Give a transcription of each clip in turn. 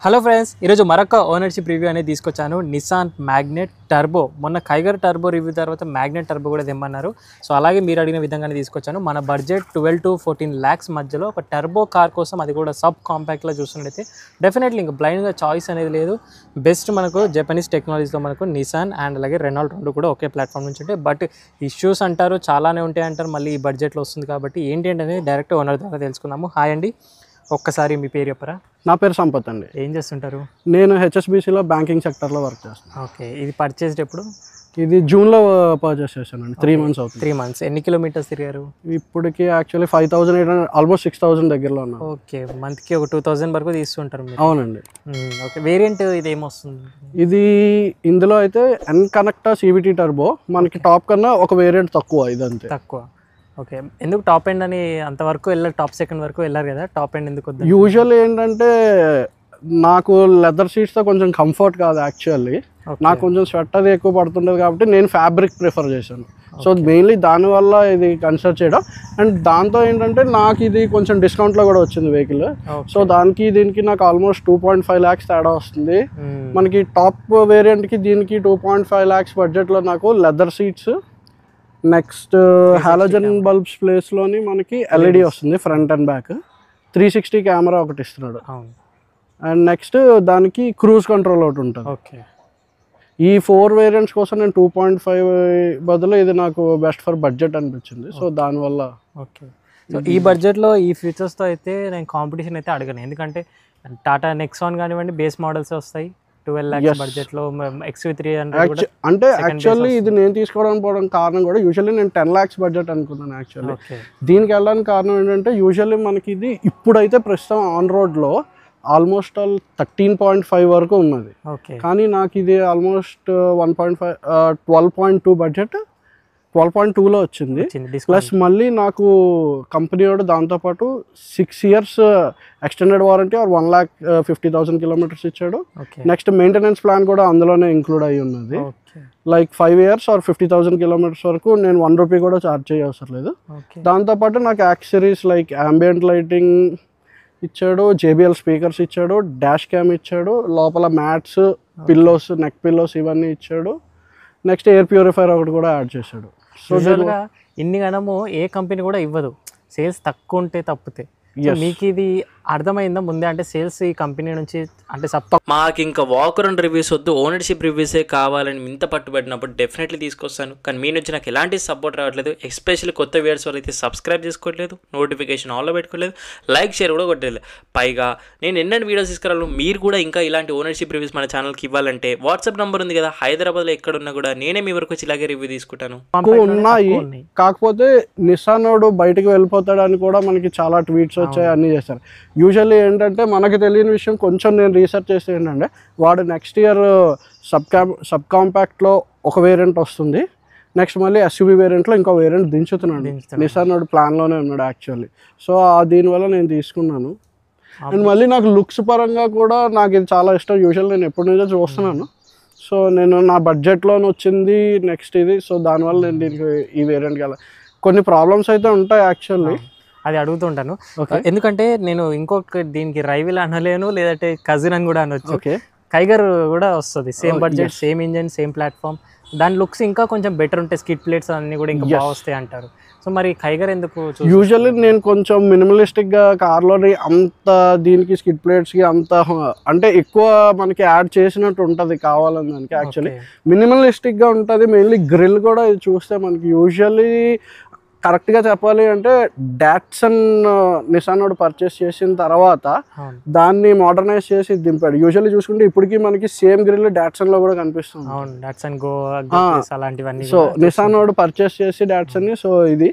Hello friends, ఈరోజు మరొక ownership review అనేది తీసుకొచ్చాను. Nissan Magnite turbo. మొన్న కైగర్ టర్బో రివ్యూ తర్వాత మ్యాగ్నెట్ టర్బో కూడా తెమ్మన్నారు. సో అలాగే మీరు అడిగిన విధంగానే తీసుకొచ్చాను. మన బడ్జెట్ 12 to 14 lakhs మధ్యలో ఒక టర్బో కార్ కోసం, అది కూడా సబ్ కాంపాక్ట్లో చూస్తున్నట్టయితే డెఫినెట్లీ ఇంకా బ్లైండ్గా చాయిస్ అనేది లేదు. బెస్ట్ మనకు జపనీస్ టెక్నాలజీతో మనకు నిసాన్ అండ్ అలాగే రెనాల్ట్ రెండు కూడా ఒకే ప్లాట్ఫామ్ నుంచి ఉంటాయి. బట్ ఇష్యూస్ అంటారు చాలానే ఉంటాయి అంటారు. మళ్ళీ ఈ బడ్జెట్లో వస్తుంది కాబట్టి ఏంటి అనేది డైరెక్ట్ ఓనర్ ద్వారా తెలుసుకుందాము. హాయ్ అండి, ఒక్కసారి మీ పేరు చెప్పరా? నా పేరు సంపత్ అండి. ఏం చేస్తుంటారు? నేను హెచ్ఎస్బిసిలో బ్యాంకింగ్ సెక్టర్లో వర్క్ చేస్తాను. ఓకే, ఇది పర్చేస్డ్ ఎప్పుడు? ఇది జూన్లో పర్చేస్ చేశానండి. 3 months అవుతుంది. 3 months. ఎన్ని కిలోమీటర్స్ తిరిగారు? ఇప్పటికి యాక్చువల్లీ 5800, ఆల్మోస్ట్ 6000 దగ్గరలో ఉన్నాను. ఓకే, మంత్కి ఒక 2000 వరకు తీస్తుంటారు మీరు. అవునండి. ఓకే, వేరియంట్ ఇది ఏమొస్తుంది? ఇది ఇందులో అయితే ఎన్ కనెక్టా సివిటీ టర్బో. మనకి టాప్ కన్నా ఒక వేరియంట్ తక్కువ, ఇదంతే తక్కువ. ఓకే, ఎందుకు టాప్ ఎండ్ అని అంతవరకు వెళ్ళారు? టాప్ సెకండ్ వరకు వెళ్ళారు కదా, టాప్ ఎండ్ ఎందుకు వద్దు? యూజువల్లీ ఏంటంటే నాకు లెదర్ సీట్స్తో కొంచెం కంఫర్ట్ కాదు యాక్చువల్లీ. నాకు కొంచెం స్వెట్ అది ఎక్కువ పడుతుంటుంది కాబట్టి నేను ఫ్యాబ్రిక్ ప్రిఫర్ చేశాను. సో మెయిన్లీ దానివల్ల ఇది కన్సిడర్ చేయడం. అండ్ దాంతో ఏంటంటే నాకు ఇది కొంచెం డిస్కౌంట్లో కూడా వచ్చింది వెహికల్. సో దానికి దీనికి నాకు ఆల్మోస్ట్ 2.5 lakhs తేడా వస్తుంది. మనకి టాప్ వేరియంట్కి దీనికి 2.5 lakhs బడ్జెట్లో నాకు leather seats, next halogen bulbs ప్లేస్లోని మనకి ఎల్ఈడి వస్తుంది ఫ్రంట్ అండ్ బ్యాక్. 360 కెమెరా ఒకటి ఇస్తున్నాడు. అండ్ నెక్స్ట్ దానికి క్రూజ్ కంట్రోల్ ఒకటి ఉంటుంది. ఓకే, ఈ 4 వేరియంట్స్ కోసం నేను 2.5 బదులు ఇది నాకు బెస్ట్ ఫర్ బడ్జెట్ అనిపించింది. సో దానివల్ల ఓకే. సో ఈ బడ్జెట్లో ఈ ఫీచర్స్తో అయితే నేను కాంపిటీషన్ అయితే అడగను. ఎందుకంటే టాటా నెక్సాన్ కానివ్వండి బేస్ మోడల్స్ వస్తాయి 12 lakhs బడ్జెట్లో. XV300 అంటే యాక్చువల్లీ ఇది నేను తీసుకోవడానికి పోవడం కారణం కూడా యూజువల్లీ నేను 10 lakhs బడ్జెట్ అనుకున్నాను యాక్చువల్లీ. దీనికి వెళ్ళడానికి కారణం ఏంటంటే యూజువల్లీ మనకి ఇది ఇప్పుడైతే ప్రస్తుతం ఆన్ రోడ్లో ఆల్మోస్ట్ 13.5 వరకు ఉన్నది. కానీ నాకు ఇది ఆల్మోస్ట్ 1.5 12.2 బడ్జెట్ 12.2లో వచ్చింది. ప్లస్ మళ్ళీ నాకు కంపెనీ వాడు దాంతోపాటు 6 years extended warranty or 1,50,000 kilometers ఇచ్చాడు. నెక్స్ట్ మెయింటెనెన్స్ ప్లాన్ కూడా అందులోనే ఇంక్లూడ్ అయ్యి ఉన్నది. లైక్ 5 years ఆర్ 50,000 kilometers వరకు నేను 1 rupee కూడా ఛార్జ్ చేయవసరం లేదు. దాంతోపాటు నాకు యాక్సెసరీస్ లైక్ ambient లైటింగ్ ఇచ్చాడు, JBL స్పీకర్స్ ఇచ్చాడు, డాష్ క్యామ్ ఇచ్చాడు, లోపల మ్యాట్స్, పిల్లోస్, నెక్ పిల్లోస్ ఇవన్నీ ఇచ్చాడు. నెక్స్ట్ ఎయిర్ ప్యూరిఫైర్ ఒకటి కూడా యాడ్ చేశాడు. సో ఇన్ని గణము ఏ కంపెనీ కూడా ఇవ్వదు, సేల్స్ తక్కువ ఉంటే తప్పితే. మీకు ఇది అర్థమైందా ముందే? అంటే సేల్స్ ఈ కంపెనీ నుంచి అంటే మాకు ఇంకా వాకర్ అండ్ రివ్యూస్ వద్దు, ఓనర్షిప్ రివ్యూసే కావాలని ఇంత పట్టుబడినప్పుడు డెఫినెట్లీ తీసుకొస్తాను. కానీ మీ నుంచి నాకు ఎలాంటి సపోర్ట్ రావట్లేదు. ఎస్పెషల్లీ కొత్త వ్యూవర్స్ వాళ్ళు అయితే సబ్స్క్రైబ్ చేసుకోవట్లేదు, నోటిఫికేషన్ ఆన్లో పెట్టుకోలేదు, లైక్ షేర్ కూడా కొట్టలేదు. పైగా నేను ఎన్నెన్ని వీడియోస్ తీసుకురాను, మీరు కూడా ఇంకా ఇలాంటి ఓనర్షిప్ రివ్యూస్ మన ఛానల్కి ఇవ్వాలంటే వాట్సాప్ నెంబర్ ఉంది కదా, హైదరాబాద్లో ఎక్కడున్నా కూడా నేనే మీ వరకు వచ్చి ఇలాగే రివ్యూ తీసుకుంటాను. ఉన్నాయి, కాకపోతే నిసాన్ వాడు బయటకు వెళ్ళిపోతాడని కూడా మనకి చాలా ట్వీట్స్ వచ్చాయి, అన్నీ చేస్తారు. యూజువల్లీ ఏంటంటే మనకు తెలియని విషయం కొంచెం నేను రీసెర్చ్ చేస్తే ఏంటంటే వాడు నెక్స్ట్ ఇయర్ సబ్ కాంపాక్ట్లో ఒక వేరియంట్ వస్తుంది, నెక్స్ట్ మళ్ళీ SUV వేరియంట్లో ఇంకో వేరియంట్ దించుతున్నాడు. నిసాన్ వాడు ప్లాన్లోనే ఉన్నాడు యాక్చువల్లీ. సో దీనివల్ల నేను తీసుకున్నాను. అండ్ మళ్ళీ నాకు లుక్స్ పరంగా కూడా నాకు ఇది చాలా ఇష్టం. యూజువల్ నేను ఎప్పటి నుంచో చూస్తున్నాను. సో నేను నా బడ్జెట్లోనే వచ్చింది నెక్స్ట్ ఇది. సో దానివల్ల నేను దీనికి ఈ వేరియంట్కి వెళ్ళాలి. కొన్ని ప్రాబ్లమ్స్ అయితే ఉంటాయి యాక్చువల్లీ, అది అడుగుతుంటాను. ఎందుకంటే నేను ఇంకొక దీనికి రైవిల్ అనలేను, లేదంటే కజిన్ అని కూడా అనొచ్చు. కైగర్ కూడా వస్తుంది, same budget, same engine, same platform. దాని లుక్స్ ఇంకా కొంచెం బెటర్ ఉంటాయి, స్కిడ్ ప్లేట్స్ అన్నీ కూడా ఇంకా బాగా వస్తాయి అంటారు. సో మరి కైగర్ ఎందుకు? యూజువల్లీ నేను కొంచెం మినిమలిస్టిక్గా కార్లోని అంత దీనికి స్కిడ్ ప్లేట్స్కి అంత అంటే ఎక్కువ మనకి యాడ్ చేసినట్టు ఉంటుంది కావాలని దానికి. యాక్చువల్లీ మినిమలిస్టిక్గా ఉంటుంది. మెయిన్లీ గ్రిల్ కూడా ఇది చూస్తే మనకి యూజువల్లీ కరెక్ట్గా చెప్పాలి అంటే డాట్సన్ నిసాన్ వాడు పర్చేస్ చేసిన తర్వాత దాన్ని మోడర్నైజ్ చేసి దింపాడు. యూజువల్లీ చూసుకుంటే ఇప్పటికీ మనకి సేమ్ గ్రిల్ డాట్సన్లో కూడా కనిపిస్తుంది. సో నిసాన్ వాడు పర్చేస్ చేసి డాట్సన్ని. సో ఇది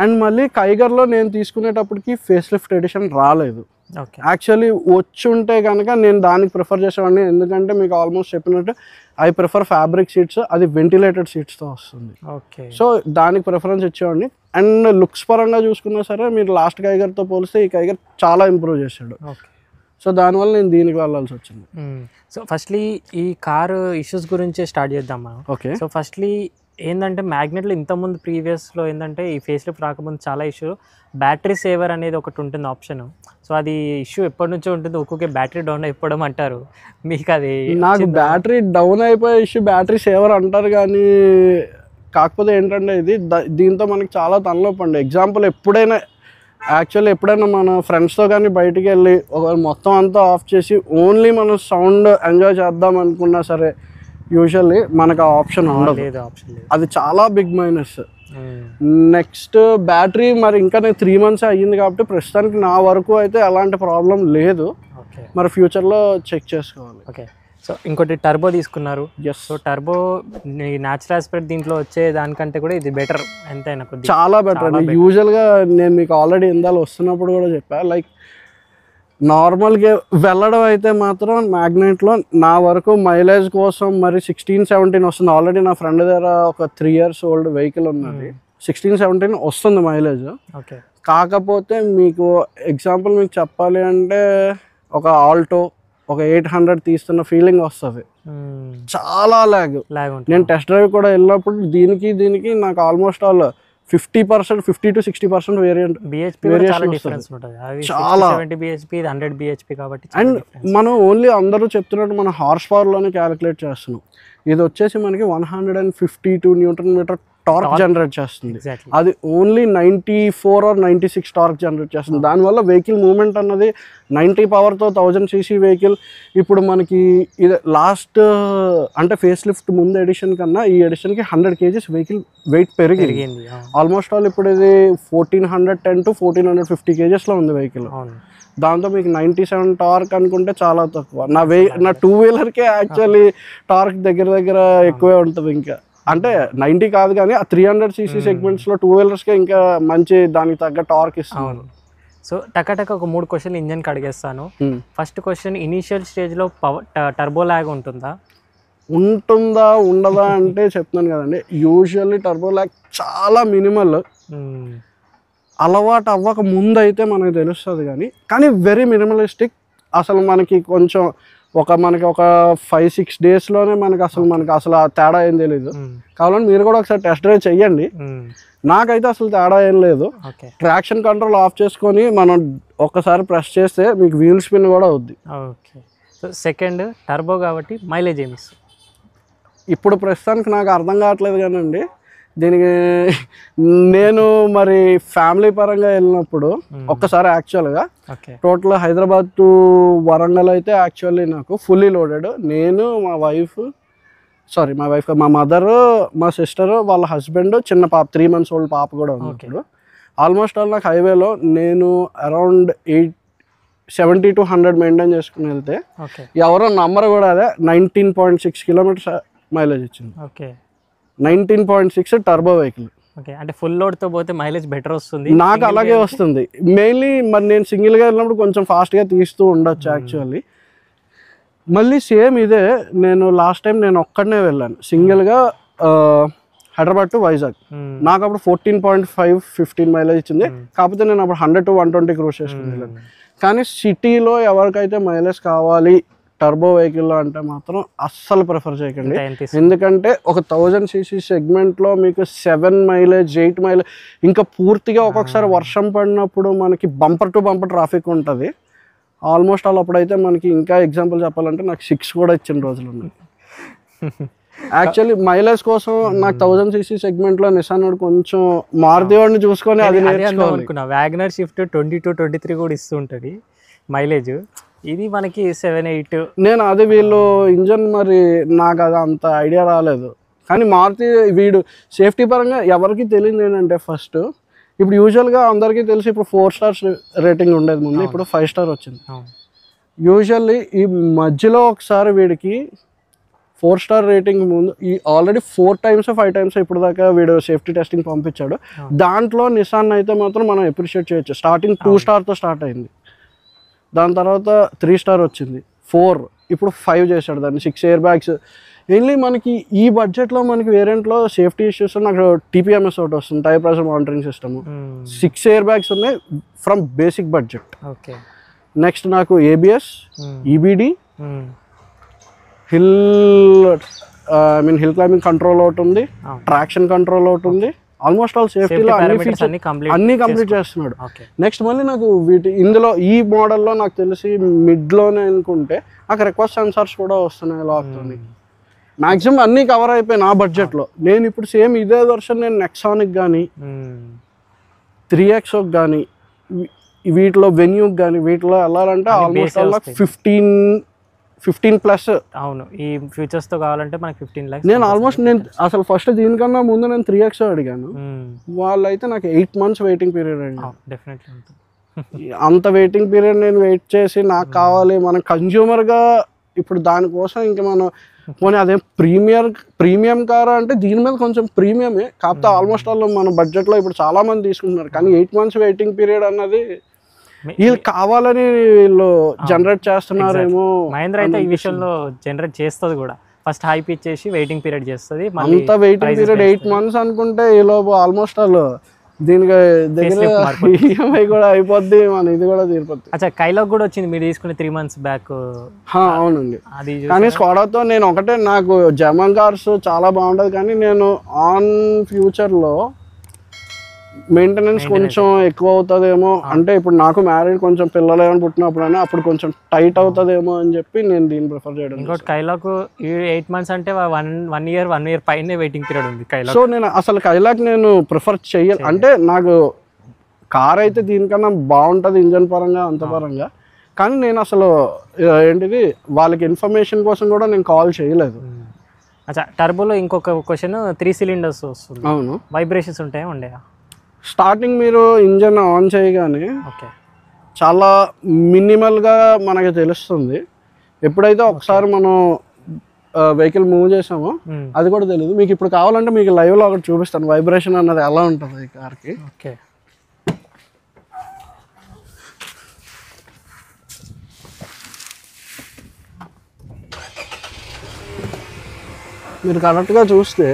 అండ్ మళ్ళీ కైగర్లో నేను తీసుకునేటప్పటికి ఫేస్ లిఫ్ట్ ఎడిషన్ రాలేదు. యాక్చువల్లీ వచ్చి ఉంటే కనుక నేను దానికి ప్రిఫర్ చేసేవాడిని. ఎందుకంటే మీకు ఆల్మోస్ట్ చెప్పినట్టు ఐ ప్రిఫర్ ఫ్యాబ్రిక్ సీట్స్, అది వెంటిలేటెడ్ సీట్స్తో వస్తుంది. సో దానికి ప్రిఫరెన్స్ ఇచ్చేవాడిని. అండ్ లుక్స్ పరంగా చూసుకున్నా సరే మీరు లాస్ట్ కైగర్తో పోలిస్తే ఈ కైగర్ చాలా ఇంప్రూవ్ చేశాడు. సో దానివల్ల నేను దీనికి వెళ్ళాల్సి వచ్చింది. సో ఫస్ట్లీ ఈ కారు ఇష్యూస్ గురించి స్టార్ట్ చేద్దాం మనం. సో ఫస్ట్లీ ఏంటంటే మ్యాగ్నెట్లో ఇంతకుముందు ప్రీవియస్లో ఏంటంటే ఈ ఫేస్ లిఫ్ట్ రాకముందు చాలా ఇష్యూ, బ్యాటరీ సేవర్ అనేది ఒకటి ఉంటుంది ఆప్షన్. సో అది ఇష్యూ ఎప్పటి నుంచో ఉంటుంది, ఒక్కొక్క బ్యాటరీ డౌన్ అయిపోవడం అంటారు. మీకు అది నాకు బ్యాటరీ డౌన్ అయిపోయే ఇష్యూ బ్యాటరీ సేవర్ అంటారు కానీ, కాకపోతే ఏంటంటే ఇది దీంతో మనకి చాలా తలనొప్పి అండి. ఎగ్జాంపుల్ ఎప్పుడైనా మన ఫ్రెండ్స్తో కానీ బయటికి వెళ్ళి ఒక మొత్తం అంతా ఆఫ్ చేసి ఓన్లీ మనం సౌండ్ ఎంజాయ్ చేద్దాం అనుకున్నా సరే యూజువల్లీ మనకు ఆ ఆప్షన్ ఉండదు. అది చాలా బిగ్ మైనస్. నెక్స్ట్ బ్యాటరీ మరి ఇంకా నేను 3 months అయ్యింది కాబట్టి ప్రస్తుతానికి నా వరకు అయితే అలాంటి ప్రాబ్లం లేదు. మరి ఫ్యూచర్లో చెక్ చేసుకోవాలి. ఓకే, సో ఇంకోటి టర్బో తీసుకున్నారు. సో టర్బో న్యాచురల్ ఆస్పెక్ట్ దీంట్లో వచ్చే దానికంటే కూడా ఇది బెటర్, ఎంతైనా చాలా బెటర్ అండి. యూజువల్గా నేను మీకు ఆల్రెడీ ఇందాలు వస్తున్నప్పుడు కూడా చెప్పా, లైక్ నార్మల్గా వెళ్ళడం అయితే మాత్రం మ్యాగ్నెట్లో నా వరకు మైలేజ్ కోసం మరి 16-17 వస్తుంది. ఆల్రెడీ నా ఫ్రెండ్ దగ్గర ఒక 3 years old వెహికల్ ఉన్నది, 16-17 వస్తుంది మైలేజ్. ఓకే, కాకపోతే మీకు ఎగ్జాంపుల్ మీకు చెప్పాలి అంటే ఒక ఆల్టో ఒక 800 తీస్తున్న ఫీలింగ్ వస్తుంది, చాలా ల్యాగ్. నేను టెస్ట్ డ్రైవ్ కూడా వెళ్ళినప్పుడు దీనికి నాకు ఆల్మోస్ట్ ఆల్ 50%, 50 to 60% వేరియంట్ చాలా. అండ్ మనం ఓన్లీ అందరూ చెప్తున్నట్టు మన హార్స్ పవర్లోనే క్యాలిక్యులేట్ చేస్తున్నాం. ఇది వచ్చేసి మనకి 152 Nm టార్క్ జనరేట్ చేస్తుంది. అది ఓన్లీ 94 or 96 టార్క్ జనరేట్ చేస్తుంది. దానివల్ల వెహికల్ మూవ్మెంట్ అన్నది 90 powerతో 1000 cc వెహికల్. ఇప్పుడు మనకి ఇది లాస్ట్ అంటే ఫేస్ లిఫ్ట్ ముందు ఎడిషన్ కన్నా ఈ ఎడిషన్కి 100 kgs వెహికల్ వెయిట్ పెరిగింది. ఆల్మోస్ట్ ఆల్ ఇప్పుడు ఇది 1410 to 1450 kgsలో ఉంది వెహికల్. దాంతో మీకు 97 టార్క్ అనుకుంటే చాలా తక్కువ. నా 2-wheelerకే యాక్చువల్లీ టార్క్ దగ్గర ఎక్కువే ఉంటుంది. ఇంకా అంటే 90 కాదు కానీ ఆ 300 cc సెగ్మెంట్స్లో 2-wheelersకే ఇంకా మంచి దానికి తగ్గ టార్క్ ఇస్తాను. సో టక ఒక 3 క్వశ్చన్లు ఇంజన్కి అడిగేస్తాను. ఫస్ట్ క్వశ్చన్, ఇనీషియల్ స్టేజ్లో టర్బో ల్యాగ్ ఉంటుందా ఉండదా అంటే చెప్తున్నాను కదండి, యూజువల్లీ టర్బో ల్యాగ్ చాలా మినిమల్. అలవాటు అవ్వక ముందు అయితే మనకు తెలుస్తుంది కానీ వెరీ మినిమలిస్టిక్. అసలు మనకి కొంచెం మనకి ఒక 5-6 daysలోనే మనకి అసలు ఆ తేడా ఏం తెలీదు. కావాలంటే మీరు కూడా ఒకసారి టెస్ట్ డ్రైవ్ చెయ్యండి. నాకైతే అసలు తేడా ఏం లేదు. ట్రాక్షన్ కంట్రోల్ ఆఫ్ చేసుకొని మనం ఒక్కసారి ప్రెస్ చేస్తే మీకు వీల్ స్పిన్ కూడా అవుద్ది. ఓకే, సో సెకండ్, టర్బో కాబట్టి మైలేజ్ ఏమి ఇస్తుంది? ఇప్పుడు ప్రస్తుతానికి నాకు అర్థం కావట్లేదు కానండి. దీనికి నేను మరి ఫ్యామిలీ పరంగా వెళ్ళినప్పుడు ఒక్కసారి యాక్చువల్గా టోటల్ హైదరాబాద్ టు వరంగల్ అయితే యాక్చువల్లీ నాకు ఫుల్లీ లోడెడ్. నేను మా వైఫ్ మా మదరు, మా సిస్టరు, వాళ్ళ హస్బెండ్, చిన్న పాప 3 months old పాప కూడా ఉంది. ఇప్పుడు ఆల్మోస్ట్ ఆల్ నాకు హైవేలో నేను అరౌండ్ 70 to 100 మెయింటైన్ చేసుకుని వెళ్తే ఎవరో నంబర్ కూడా అదే 19.6 kilometers మైలేజ్ ఇచ్చింది. Okay, 19.6 turbo vehicle. ఓకే, అంటే ఫుల్ లోడ్తో పోతే మైలేజ్ బెటర్ వస్తుంది. నాకు అలాగే వస్తుంది. మెయిన్లీ మరి నేను సింగిల్గా వెళ్ళినప్పుడు కొంచెం ఫాస్ట్గా తీస్తూ ఉండొచ్చు యాక్చువల్లీ. మళ్ళీ సేమ్ ఇదే, నేను లాస్ట్ టైం నేను ఒక్కడనే వెళ్ళాను సింగిల్గా హైదరాబాద్ టు వైజాగ్. నాకు అప్పుడు 14.5-15 మైలేజ్ ఇచ్చింది. కాకపోతే నేను అప్పుడు 100 to 120 క్రూజ్ చేసుకుని వెళ్ళాను. కానీ సిటీలో ఎవరికైతే మైలేజ్ కావాలి టర్బో వెహికల్లో అంటే మాత్రం అస్సలు ప్రిఫర్ చేయకండి. ఎందుకంటే ఒక 1000 cc సెగ్మెంట్లో మీకు 7 mileage 8 mileage, ఇంకా పూర్తిగా ఒక్కొక్కసారి వర్షం పడినప్పుడు మనకి బంపర్ టు బంపర్ ట్రాఫిక్ ఉంటుంది. ఆల్మోస్ట్ ఆల్ అప్పుడైతే మనకి ఇంకా ఎగ్జాంపుల్ చెప్పాలంటే నాకు 6 కూడా ఇచ్చిన రోజులు ఉన్నాయి. యాక్చువల్లీ మైలేజ్ కోసం నాకు 1000 cc సెగ్మెంట్లో నిసాన్ కొంచెం మారుతి వాడిని చూసుకొని అది నేర్చుకోవాలనుకున్నా. వ్యాగనర్ షిఫ్ట్ 22-23 కూడా ఇస్తుంటుంది మైలేజ్. ఇది మనకి 7-8. నేను అది వీళ్ళు ఇంజన్ మరి నాకు అది అంత ఐడియా రాలేదు. కానీ మారుతి వీడు సేఫ్టీ పరంగా ఎవరికి తెలియదు ఏంటంటే, ఫస్ట్ ఇప్పుడు యూజువల్గా అందరికీ తెలిసి ఇప్పుడు 4 stars రేటింగ్ ఉండేది ముందు, ఇప్పుడు 5 star వచ్చింది. యూజువల్లీ ఈ మధ్యలో ఒకసారి వీడికి 4 star రేటింగ్ ముందు ఈ ఆల్రెడీ 4 times 5 times ఇప్పుడు దాకా వీడు సేఫ్టీ టెస్టింగ్ పంపించాడు. దాంట్లో నిసాన్ అయితే మాత్రం మనం అప్రిషియేట్ చేయొచ్చు. స్టార్టింగ్ 2 starతో స్టార్ట్ అయింది, దాని తర్వాత 3 star వచ్చింది, 4, ఇప్పుడు 5 చేశాడు దాన్ని. 6 air bags. మెయిన్లీ మనకి ఈ బడ్జెట్లో మనకి వేరియంట్లో సేఫ్టీ ఇష్యూస్ నాకు TPMS ఒకటి వస్తుంది, tyre pressure monitoring system. 6 air bags ఉన్నాయి from basic budget. Okay, next నాకు ABS, EBD, hill climbing control ఒకటి ఉంది, ట్రాక్షన్ కంట్రోల్ ఒకటి ఉంది, ఆల్మోస్ట్ ఆల్ సేఫ్టీలో అన్ని కంప్లీట్ చేస్తున్నాడు. నెక్స్ట్ మళ్ళీ నాకు ఇందులో ఈ మోడల్లో నాకు తెలిసి మిడ్లోనే అనుకుంటే నాకు రిక్వెస్ట్ సెన్సార్స్ కూడా వస్తున్నాయి లాక్తోని. మ్యాక్సిమం అన్నీ కవర్ అయిపోయి నా బడ్జెట్లో. నేను ఇప్పుడు సేమ్ ఇదే వర్షన్ నేను నెక్సానిక్ కానీ 3XO కానీ వీటిలో వెన్యూకి కానీ వీటిలో వెళ్ళాలంటే ఆల్మోస్ట్ ఆల్ నాకు 15+ అవును. ఈ ఫ్యూచర్స్ తో కావాలంటే మనకి 15 lakhs. నేను ఆల్మోస్ట్ నేను అసలు ఫస్ట్ దీనికన్నా ముందు నేను 3XO అడిగాను. వాళ్ళైతే నాకు 8 months వెయిటింగ్ పీరియడ్ అండి. అంత వెయిటింగ్ పీరియడ్ నేను వెయిట్ చేసి నాకు కావాలి మన కన్జ్యూమర్గా ఇప్పుడు దానికోసం ఇంకా మనం పోనీ అదే ప్రీమియం కార్ అంటే దీని మీద కొంచెం ప్రీమియమే, కాకపోతే ఆల్మోస్ట్ ఆల్ మన బడ్జెట్లో ఇప్పుడు చాలా మంది తీసుకుంటున్నారు. కానీ 8 months వెయిటింగ్ పీరియడ్ అన్నది వీళ్ళు కావాలని వీళ్ళు జనరేట్ చేస్తున్నారేమో. మహేంద్ర అయితే ఈ విషయంలో జనరేట్ చేస్తుంది కూడా, ఫస్ట్ హైప్ ఇచ్చేసి వెయిటింగ్ పీరియడ్ చేస్తుంది. అంత వెయిటింగ్ పీరియడ్ 8 months అనుకుంటే ఈలోపు ఆల్మోస్ట్ ఆల్ దీనికి దగ్గర ఈఎంఐ కూడా అయిపోద్ది, మన ఇది కూడా తీరిపోద్ది. అచ్చా, కైలాగ్ కూడా వచ్చింది మీరు తీసుకునే 3 months బ్యాక్. అవునండి. కానీ స్కోడాతో నేను ఒకటే, నాకు జర్మన్ కార్స్ చాలా బాగుంటుంది కానీ నేను ఆన్ ఫ్యూచర్లో మెయింటెనెన్స్ కొంచెం ఎక్కువ అవుతుందేమో, అంటే ఇప్పుడు నాకు మ్యారేజ్ కొంచెం పిల్లలు ఏమైనా పుట్టినప్పుడైనా అప్పుడు కొంచెం టైట్ అవుతుందేమో అని చెప్పి నేను దీన్ని ప్రిఫర్ చేయడం. ఇంకోటి కైలాగ్ 8 months అంటే 1 year పైనే వెయిటింగ్ పీరియడ్ ఉంది కైలాగ్. సో నేను అసలు కైలాగ్ నేను ప్రిఫర్ చెయ్యాలి అంటే నాకు కార్ అయితే దీనికన్నా బాగుంటుంది ఇంజన్ పరంగా అంత పరంగా, కానీ నేను అసలు ఏంటిది వాళ్ళకి ఇన్ఫర్మేషన్ కోసం కూడా నేను కాల్ చేయలేదు. అచ్చా, టర్బోలో ఇంకొక క్వశ్చన్, 3 cylinders వస్తుంది. అవును. వైబ్రేషన్స్ ఉంటాయా? ఉండేయా? స్టార్టింగ్ మీరు ఇంజన్ ఆన్ చేయగానే చాలా మినిమల్గా మనకి తెలుస్తుంది. ఎప్పుడైతే ఒకసారి మనం వెహికల్ మూవ్ చేసామో అది కూడా తెలియదు. మీకు ఇప్పుడు కావాలంటే మీకు లైవ్లో ఒకటి చూపిస్తాను వైబ్రేషన్ అన్నది ఎలా ఉంటుంది ఈ కార్కి. ఓకే, మీరు కరెక్ట్గా చూస్తే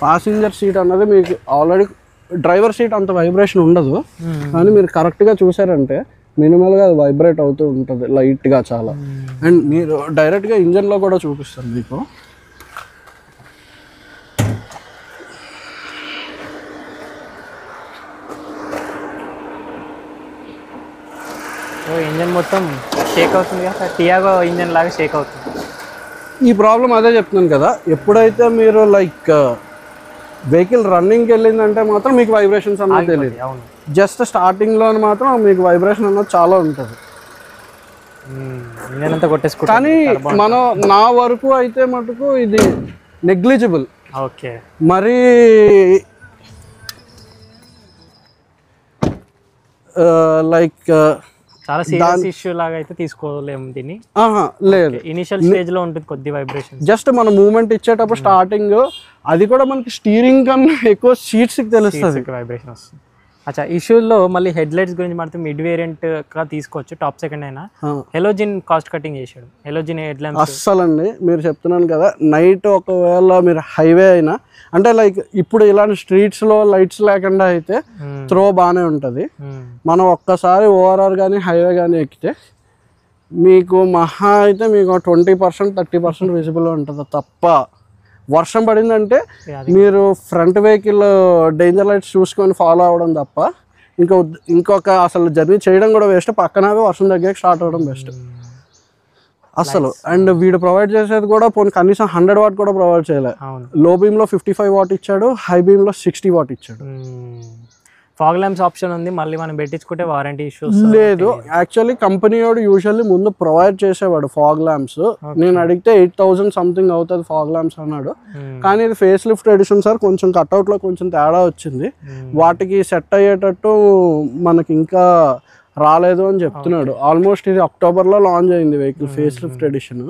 ప్యాసింజర్ సీట్ అన్నది మీకు ఆల్రెడీ, డ్రైవర్ సీట్ అంత వైబ్రేషన్ ఉండదు కానీ మీరు కరెక్ట్గా చూసారంటే మినిమల్గా అది వైబ్రేట్ అవుతూ ఉంటుంది లైట్గా చాలా. అండ్ మీరు డైరెక్ట్గా ఇంజన్లో కూడా చూపిస్తాను మీకు. ఇంజన్ మొత్తం షేక్ అవుతుంది కదా, టియాగో ఇంజన్ లాగా షేక్ అవుతుంది. ఈ ప్రాబ్లం అదే చెప్తున్నాను కదా, ఎప్పుడైతే మీరు లైక్ వెహికల్ రన్నింగ్కి వెళ్ళిందంటే మాత్రం మీకు వైబ్రేషన్స్ అన్నది తెలియదు. జస్ట్ స్టార్టింగ్లో మాత్రం మీకు వైబ్రేషన్ అన్నది చాలా ఉంటుంది. కానీ మనం నా వరకు అయితే మటుకు ఇది నెగ్లిజిబుల్. ఓకే, మరి లైక్ చాలా సీరియస్ ఇష్యూ లాగా అయితే తీసుకోలేము దీన్ని. లేదు, ఇనిషియల్ స్టేజ్ లో ఉంటుంది కొద్ది వైబ్రేషన్. జస్ట్ మన మూవ్మెంట్ ఇచ్చేటప్పుడు స్టార్టింగ్ అది కూడా మనకి స్టీరింగ్ కన్నా ఎక్కువ సీట్స్ కి తెలుస్తుంది వైబ్రేషన్ వస్తుంది. అచ్చా, ఇష్యూలో మళ్ళీ హెడ్ లైట్స్ గురించి మాత్రం మిడ్ వేరియంట్ గా తీసుకోవచ్చు, టాప్ సెకండ్ అయినా. హెలోజిన్ కాస్ట్ కటింగ్ చేశాడు, హెలోజిన్ హెడ్ ల్యాంప్స్ అస్సలండి. మీరు చెప్తున్నాను కదా, నైట్ ఒకవేళ మీరు హైవే అయినా అంటే లైక్ ఇప్పుడు ఇలాంటి స్ట్రీట్స్ లో లైట్స్ లేకుండా అయితే త్రో బాగానే ఉంటుంది. మనం ఒక్కసారి ఓవరాల్ కానీ హైవే కానీ ఎక్కితే మీకు మహా అయితే మీకు 20% 30% విజిబుల్ ఉంటుంది తప్ప. వర్షం పడిందంటే మీరు ఫ్రంట్ వెహికల్ డేంజర్ లైట్స్ చూసుకొని ఫాలో అవ్వడం తప్ప ఇంకొక అసలు జర్నీ చేయడం కూడా వేస్ట్. పక్కనవే వర్షం దగ్గర స్టార్ట్ అవ్వడం బెస్ట్ అసలు. అండ్ వీడు ప్రొవైడ్ చేసేది కూడా పోనీ కనీసం 100 watt కూడా ప్రొవైడ్ చేయలేదు. లో బీమ్ లో 55 watt ఇచ్చాడు, హై బీమ్ లో 60 watt ఇచ్చాడు. ఫాగ్ ల్యాంప్స్ ఆప్షన్ ఉంది, మళ్ళీ మనం పెట్టించుకుంటే వారంటీ ఇష్యూస్ లేదు. యాక్చువల్లీ కంపెనీ వాడు యూజువల్లీ ముందు ప్రొవైడ్ చేసేవాడు ఫాగ్ ల్యాంప్స్. నేను అడిగితే 8,000 సంథింగ్ అవుతుంది ఫాగ్ ల్యాంప్స్ అన్నాడు. కానీ ఇది ఫేస్ లిఫ్ట్ ఎడిషన్ సార్, కొంచెం కట్అవుట్ లో కొంచెం తేడా వచ్చింది, వాటికి సెట్ అయ్యేటట్టు మనకి ఇంకా రాలేదు అని చెప్తున్నాడు. ఆల్మోస్ట్ ఇది అక్టోబర్లో లాంచ్ అయింది vehicle facelift edition.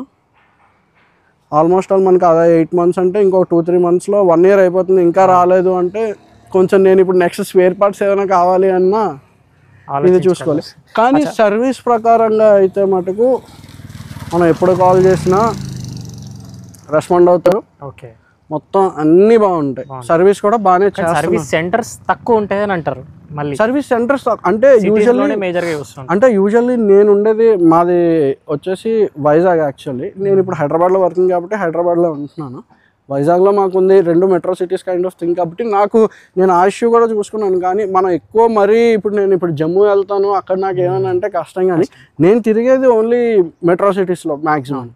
Almost all మనకి అదే 8 months అంటే ఇంకో 2-3 monthsలో 1 year అయిపోతుంది. ఇంకా రాలేదు అంటే కొంచెం నేను ఇప్పుడు నెక్స్ట్ స్పేర్ పార్ట్స్ ఏమైనా కావాలి అన్నా ఇది చూసుకోవాలి. కానీ సర్వీస్ ప్రకారంగా అయితే మటుకు మనం ఎప్పుడు కాల్ చేసినా రెస్పాండ్ అవుతారు. ఓకే, మొత్తం అన్ని బాగుంటాయి, సర్వీస్ కూడా బాగానే చేస్తారు. సర్వీస్ సెంటర్స్ తక్కువ ఉంటాయని అంటారు. మళ్ళీ సర్వీస్ సెంటర్స్ అంటే యూజువల్లీ నేను ఉండేది మాది వచ్చేసి వైజాగ్. యాక్చువల్లీ నేను ఇప్పుడు హైదరాబాద్లో వర్కింగ్ కాబట్టి హైదరాబాద్లో ఉంటున్నాను. వైజాగ్లో మాకుంది 2 metro cities kind of thing కాబట్టి నేను ఆ ఇష్యూ కూడా చూసుకున్నాను. కానీ మనం ఎక్కువ మరీ ఇప్పుడు జమ్మూ వెళ్తాను, అక్కడ నాకు ఏమైనా అంటే కష్టం. కానీ నేను తిరిగేది ఓన్లీ మెట్రో సిటీస్లో మ్యాక్సిమం.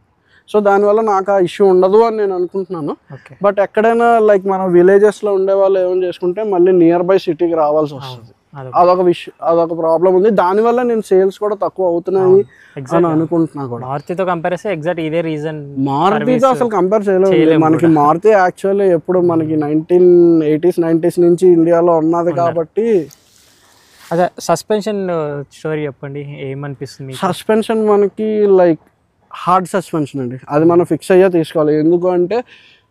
సో దానివల్ల నాకు ఆ ఇష్యూ ఉండదు అని నేను అనుకుంటున్నాను. బట్ ఎక్కడైనా లైక్ మన విలేజెస్లో ఉండే వాళ్ళు ఏమైనా చేసుకుంటే మళ్ళీ నియర్ బై సిటీకి రావాల్సి వస్తుంది. అదొక ప్రాబ్లం ఉంది. దానివల్ల నేను సేల్స్ కూడా తక్కువ అవుతున్నాయి అని అనుకుంటున్నా కూడా. మారుతితో కంపేర్ చేస్తే ఎగ్జాక్ట్ ఇదే రీజన్. మారుతితో అసలు కంపేర్ చేయలేము. మనకి మారుతి యాక్చువల్లీ ఎప్పుడు మనకి 1980s 90s నుంచి ఇండియాలో ఉన్నది కాబట్టి. అదే సస్పెన్షన్ స్టోరీ చెప్పండి, ఏమనిపిస్తుంది? సస్పెన్షన్ మనకి లైక్ హార్డ్ సస్పెన్షన్ అండి. అది మనం ఫిక్స్ అయ్యే తీసుకోవాలి. ఎందుకు అంటే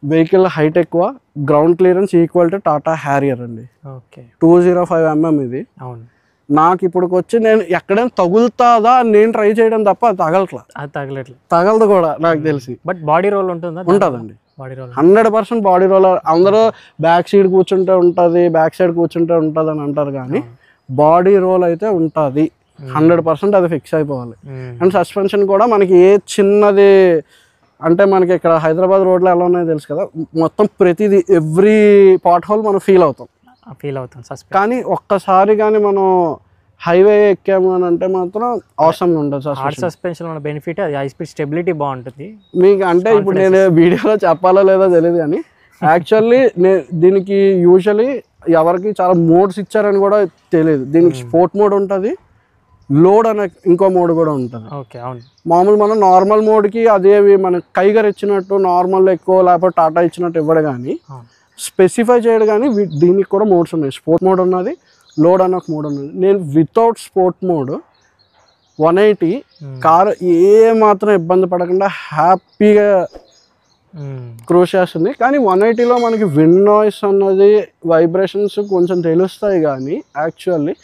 వెహికల్ హైట్ ఎక్కువ, ground clearance equal to Tata Harrier అండి. ఓకే, 205 mm ఇది. అవును. నాకు ఇప్పుడు వచ్చి నేను ఎక్కడైనా తగులుతాదా నేను ట్రై చేయడం తప్ప అది తగలదు కూడా నాకు తెలిసి. బట్ బాడీ రోల్ ఉంటుందండి. 100% బాడీ రోల్. అందరూ బ్యాక్ సైడ్ కూర్చుంటే ఉంటుంది, బ్యాక్ సైడ్ కూర్చుంటే ఉంటుంది అని అంటారు. కానీ బాడీ రోల్ అయితే ఉంటుంది 100%. అది ఫిక్స్ అయిపోవాలి. అండ్ సస్పెన్షన్ కూడా మనకి ఏ చిన్నది అంటే మనకి ఇక్కడ హైదరాబాద్ రోడ్లో ఎలా ఉన్నాయో తెలుసు కదా, మొత్తం ప్రతిదీ ఎవ్రీ పాట్ హోల్ మనం ఫీల్ అవుతాం. కానీ ఒక్కసారి కానీ మనం హైవే ఎక్కాము అని అంటే మాత్రం అవసరం ఉండదు. సస్పెన్షన్ ఉన్న బెనిఫిట్ అది హై స్పీడ్ స్టెబిలిటీ బాగుంటుంది మీకు. అంటే ఇప్పుడు నేను వీడియోలో చెప్పాలో లేదో తెలియదు కానీ యాక్చువల్లీ దీనికి యూజువలీ ఎవరికి చాలా మోడ్స్ ఇచ్చారని కూడా తెలియదు. దీనికి స్పోర్ట్ మోడ్ ఉంటుంది, లోడ్ అనే ఇంకో మోడ్ కూడా ఉంటుంది. మామూలు మనం నార్మల్ మోడ్కి అదేవి మన కైగర్ ఇచ్చినట్టు నార్మల్ ఎక్కువ లేకపోతే టాటా ఇచ్చినట్టు ఇవ్వడు, కానీ స్పెసిఫై చేయడు. కానీ దీనికి కూడా మోడ్స్ ఉన్నాయి. స్పోర్ట్ మోడ్ ఉన్నది, లోడ్ అనే ఒక మోడ్ ఉన్నది. నేను వితౌట్ స్పోర్ట్ మోడ్ 180 కారు ఏ మాత్రం ఇబ్బంది పడకుండా హ్యాపీగా క్రూజ్ చేస్తుంది. కానీ 180లో మనకి విండ్ నాయిస్ అన్నది, వైబ్రేషన్స్ కొంచెం తెలుస్తాయి. కానీ యాక్చువల్లీ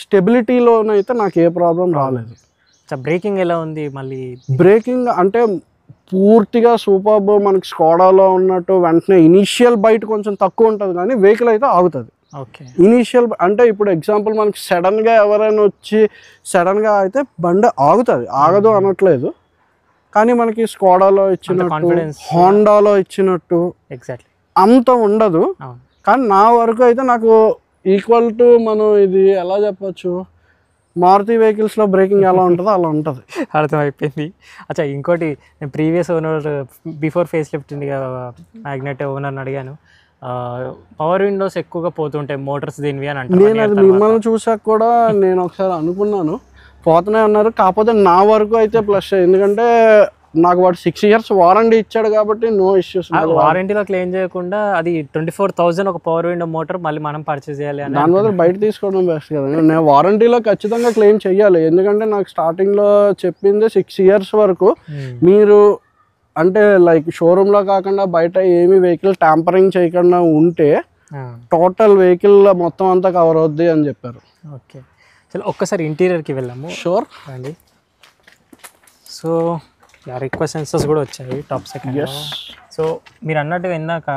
స్టెబిలిటీలోనైతే నాకు ఏ ప్రాబ్లం రాలేదు. బ్రేకింగ్ ఎలా ఉంది? మళ్ళీ బ్రేకింగ్ అంటే పూర్తిగా సూపర్బ్. మనకి స్కోడాలో ఉన్నట్టు వెంటనే ఇనీషియల్ బైట్ కొంచెం తక్కువ ఉంటుంది, కానీ వెహికల్ అయితే ఆగుతుంది. ఇనీషియల్ అంటే ఇప్పుడు ఎగ్జాంపుల్ మనకి సడన్గా ఎవరైనా వచ్చి సడన్గా అయితే బండి ఆగుతుంది, ఆగదు అనట్లేదు. కానీ మనకి స్కోడాలో ఇచ్చినట్టు, హోండాలో ఇచ్చినట్టు అంత ఉండదు. కానీ నా వరకు అయితే నాకు ఈక్వల్ టు మనం ఇది ఎలా చెప్పచ్చు, మారుతి వెహికల్స్లో బ్రేకింగ్ ఎలా ఉంటుందో అలా ఉంటుంది. అర్థమైపోయింది. అచ్చా, ఇంకోటి నేను previous owner before facelift Magnite ఓనర్ని అడిగాను, పవర్ విండోస్ ఎక్కువగా పోతుంటాయి మోటార్స్ దీనివి అని అంటే. నేను అది మిమ్మల్ని చూసాక కూడా నేను ఒకసారి అనుకున్నాను పోతున్నాయి అన్నారు. కాకపోతే నా వరకు అయితే ప్లస్, ఎందుకంటే నాకు వాడు 6 years వారంటీ ఇచ్చాడు కాబట్టి నో ఇష్యూస్. వారంటీలో క్లెయిమ్ చేయకుండా అది 24,000 ఒక పవర్ విండో మోటార్ మళ్ళీ మనం పర్చేస్ చేయాలి అని దాని వల్ల బయట తీసుకోవడం బెస్ట్ కదా. నేను వారంటీలో ఖచ్చితంగా క్లెయిమ్ చేయాలి, ఎందుకంటే నాకు స్టార్టింగ్లో చెప్పింది 6 years వరకు మీరు అంటే లైక్ షోరూంలో కాకుండా బయట ఏమి వెహికల్ ట్యాంపరింగ్ చేయకుండా ఉంటే టోటల్ వెహికల్ మొత్తం అంతా కవర్ అవుద్ది అని చెప్పారు. ఓకే, చలో ఒక్కసారి ఇంటీరియర్కి వెళ్ళాము. షూర్ అండి. సో రిక్వెస్ట్ సెన్సర్స్ కూడా వచ్చాయి టాప్ సెకండ్. సో మీరు అన్నట్టు ఇందాక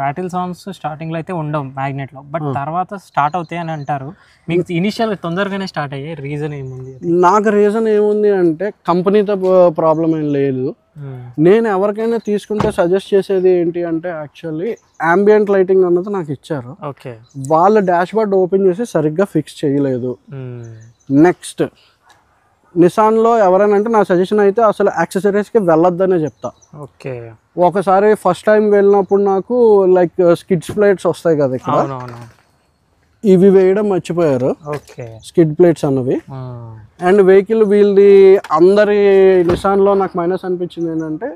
రాటిల్ సౌండ్స్ స్టార్టింగ్లో అయితే ఉండవు మ్యాగ్నెట్లో, బట్ తర్వాత స్టార్ట్ అవుతాయి అని అంటారు. మీకు ఇనిషియల్ తొందరగానే స్టార్ట్ అయ్యాయి, రీజన్ ఏముంది? నాకు రీజన్ ఏముంది అంటే కంపెనీతో ప్రాబ్లం ఏం లేదు. నేను ఎవరికైనా తీసుకుంటే సజెస్ట్ చేసేది ఏంటి అంటే యాక్చువల్లీ ambient లైటింగ్ అన్నది నాకు ఇచ్చారు. ఓకే, వాళ్ళ డాష్ బోర్డ్ ఓపెన్ చేసి సరిగ్గా ఫిక్స్ చేయలేదు. నెక్స్ట్ నిసాన్లో ఎవరైనా అంటే నా సజెషన్ అయితే అసలు యాక్సెసరీస్కి వెళ్ళొద్దనే చెప్తా. ఓకే, ఒకసారి ఫస్ట్ టైం వెళ్ళినప్పుడు నాకు లైక్ స్కిడ్స్ ప్లేట్స్ వస్తాయి కదా ఇక్కడ, ఇవి వేయడం మర్చిపోయారు. ఓకే, స్కిడ్ ప్లేట్స్ అన్నవి. అండ్ వెహికల్ వీళ్ళది అందరి నిసాన్లో నాకు మైనస్ అనిపించింది ఏంటంటే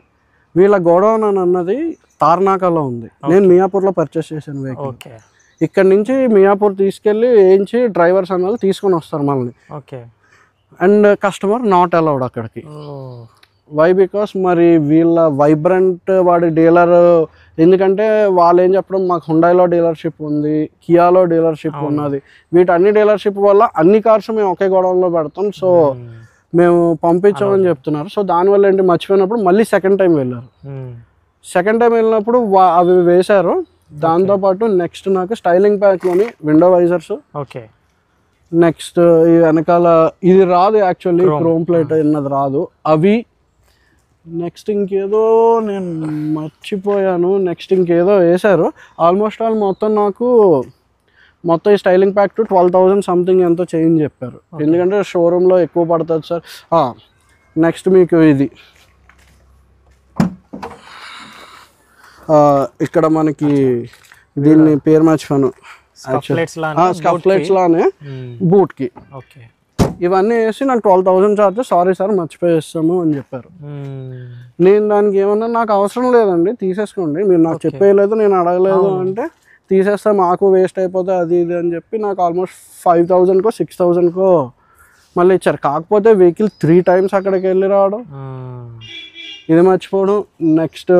వీళ్ళ గోడౌన్ అని అన్నది తార్నాకలో ఉంది. నేను మియాపూర్లో పర్చేస్ చేశాను వెహికల్. ఇక్కడ నుంచి మియాపూర్ తీసుకెళ్ళి వేయించి డ్రైవర్స్ అన్నది తీసుకొని వస్తారు మనల్ని. Okay, and customer not allowed అక్కడికి. వై? బికాస్ మరి వీళ్ళ వైబ్రెంట్ వాడి డీలర్, ఎందుకంటే వాళ్ళు ఏం చెప్పడం మాకు హుండాయిలో డీలర్షిప్ ఉంది, కియాలో డీలర్షిప్ ఉన్నది, వీటన్ని డీలర్షిప్ వల్ల అన్ని కార్స్ మేము ఒకే గోడౌన్లో పెడతాం, సో మేము పంపించామని చెప్తున్నారు. సో దానివల్ల ఏంటి మర్చిపోయినప్పుడు మళ్ళీ సెకండ్ టైం వెళ్ళారు. సెకండ్ టైం వెళ్ళినప్పుడు అవి వేశారు. దాంతోపాటు నెక్స్ట్ నాకు స్టైలింగ్ ప్యాక్లోని విండో వైజర్స్, ఓకే, నెక్స్ట్ ఈ వెనకాల ఇది రాదు యాక్చువల్లీ క్రోమ్ ప్లేట్ అన్నది రాదు, అవి నెక్స్ట్ ఇంకేదో నేను మర్చిపోయాను. నెక్స్ట్ ఇంకేదో వేశారు. ఆల్మోస్ట్ ఆల్ మొత్తం ఈ స్టైలింగ్ ప్యాక్ 12,000 సంథింగ్ ఎంతో చేంజ్ చెప్పారు. ఎందుకంటే షోరూంలో ఎక్కువ పడుతుంది సార్. నెక్స్ట్ మీకు ఇది ఇక్కడ మనకి దీన్ని పేరు మర్చిపోయాను. స్కఫ్ ప్లేట్స్ లానే బూట్కి ఇవన్నీ వేసి నాకు 12,000 చార్జ్. సారీ సార్ మర్చిపోయేస్తాము అని చెప్పారు. నేను దానికి ఏమన్నా నాకు అవసరం లేదండి, తీసేసుకోండి, మీరు నాకు చెప్పేయలేదు, నేను అడగలేదు అంటే తీసేస్తా, మాకు వేస్ట్ అయిపోతే అది ఇది అని చెప్పి నాకు ఆల్మోస్ట్ 5,000కో 6,000కో మళ్ళీ ఇచ్చారు. కాకపోతే వెహికల్ 3 times అక్కడికి వెళ్ళి రావడం, ఇది మర్చిపోవడం. నెక్స్ట్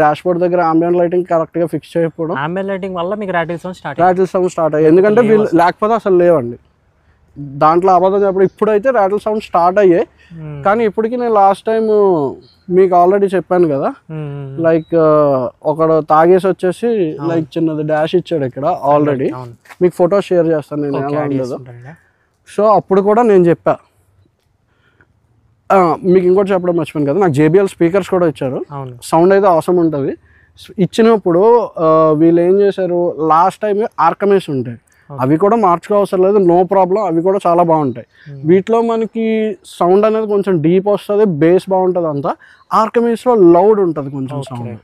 డాష్ బోర్డ్ దగ్గర అంబియంట్ లైటింగ్ కరెక్ట్గా ఫిక్స్ చేయకపోవడం. అంబియంట్ లైటింగ్ వల్ల మీకు రాటిల్ సౌండ్ స్టార్ట్ అయ్యాయి. ఎందుకంటే వీళ్ళు లేకపోతే అసలు లేవండి దాంట్లో. అబద్ధం చెప్పడం, ఇప్పుడైతే రాటిల్ సౌండ్ స్టార్ట్ అయ్యాయి. కానీ ఇప్పటికి నేను లాస్ట్ టైం మీకు ఆల్రెడీ చెప్పాను కదా, లైక్ ఒకడు తాగేసి వచ్చేసి లైక్ చిన్నది డాష్ ఇచ్చాడు ఇక్కడ ఆల్రెడీ. మీకు ఫోటో షేర్ చేస్తాను నేను ఎలా ఉండదు. సో అప్పుడు కూడా నేను చెప్పా. మీకు ఇంకోటి చెప్పడం మర్చిపోయాను కదా, నాకు JBL స్పీకర్స్ కూడా ఇచ్చారు. సౌండ్ అయితే అవసరం ఉంటుంది. ఇచ్చినప్పుడు వీళ్ళు ఏం చేశారు, లాస్ట్ టైం ఆర్కమేస్ ఉంటాయి, అవి కూడా మార్చుకోవసరం లేదు, నో ప్రాబ్లం, అవి కూడా చాలా బాగుంటాయి. వీటిలో మనకి సౌండ్ అనేది కొంచెం డీప్ వస్తుంది, బేస్ బాగుంటుంది అంతా. ఆర్కమేస్లో లౌడ్ ఉంటుంది కొంచెం సౌండ్.